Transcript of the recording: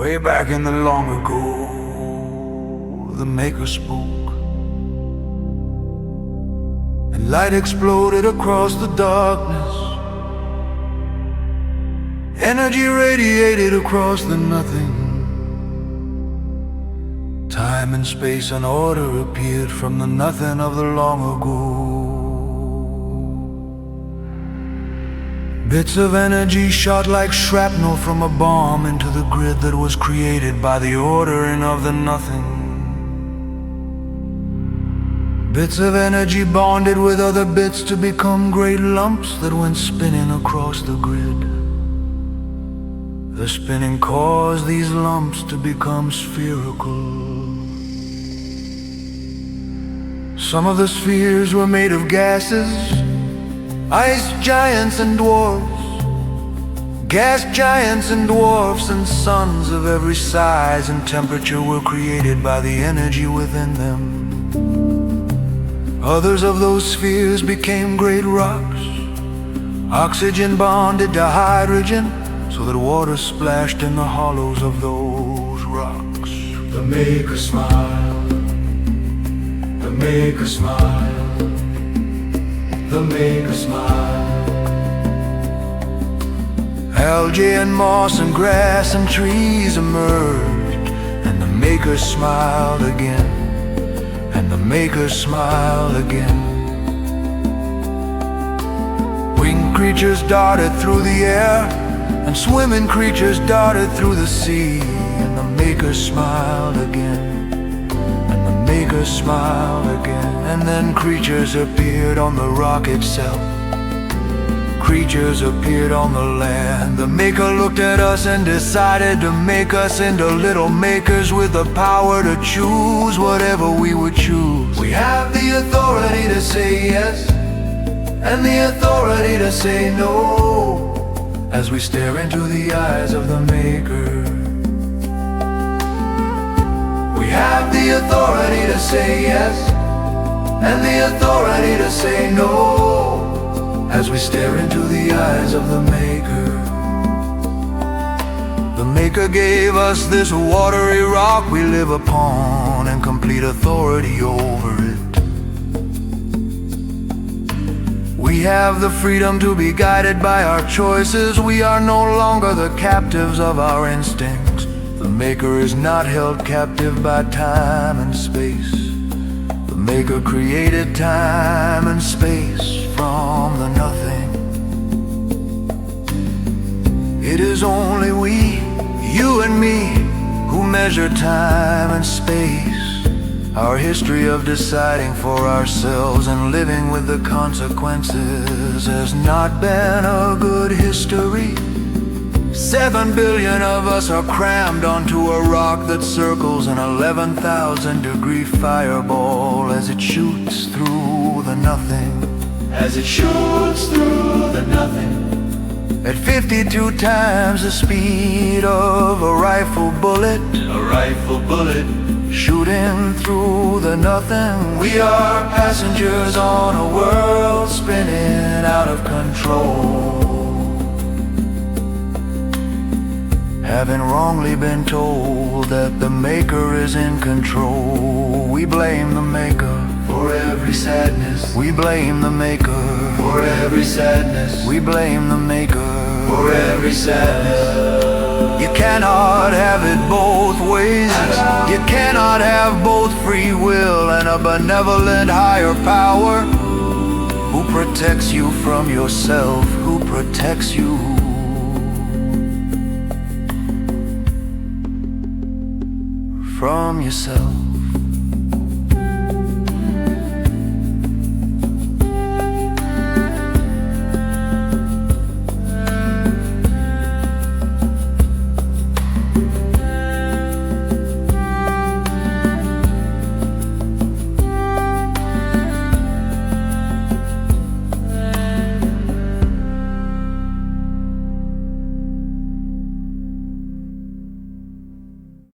Way back in the long ago, the Maker spoke, and light exploded across the darkness. Energy radiated across the nothing. Time and space and order appeared from the nothing of the long ago. Bits of energy shot like shrapnel from a bomb into the grid that was created by the ordering of the nothing. Bits of energy bonded with other bits to become great lumps that went spinning across the grid. The spinning caused these lumps to become spherical. Some of the spheres were made of gases, ice giants and dwarfs, gas giants and dwarfs, and suns of every size and temperature were created by the energy within them. Others of those spheres became great rocks. Oxygen bonded to hydrogen so that water splashed in the hollows of those rocks. The Maker smiled, the Maker smiled, the Maker smiled. Algae and moss and grass and trees emerged, and the Maker smiled again, and the Maker smiled again. Winged creatures darted through the air, and swimming creatures darted through the sea, and the Maker smiled again, and the Maker smiled again. And then creatures appeared on the rock itself. Creatures appeared on the land. The Maker looked at us and decided to make us into little makers with the power to choose whatever we would choose. We have the authority to say yes, and the authority to say no, as we stare into the eyes of the Maker. We have the authority to say yes, and the authority to say no, as we stare into the eyes of the Maker. The Maker gave us this watery rock we live upon, and complete authority over it. We have the freedom to be guided by our choices. We are no longer the captives of our instincts. The Maker is not held captive by time and space. The Maker created time and space from the nothing. It is only we, you and me, who measure time and space. Our history of deciding for ourselves and living with the consequences has not been a good history. 7 billion of us are crammed onto a rock that circles an 11,000-degree fireball as it shoots through the nothing. As it shoots through the nothing. At 52 times the speed of a rifle bullet. A rifle bullet. Shooting through the nothing. We are passengers on a world spinning out of control. Having wrongly been told that the Maker is in control, we blame the Maker for every sadness. We blame the Maker for every sadness. We blame the Maker for every sadness. You cannot have it both ways. You cannot have both free will and a benevolent higher power who protects you from yourself, who protects you from yourself.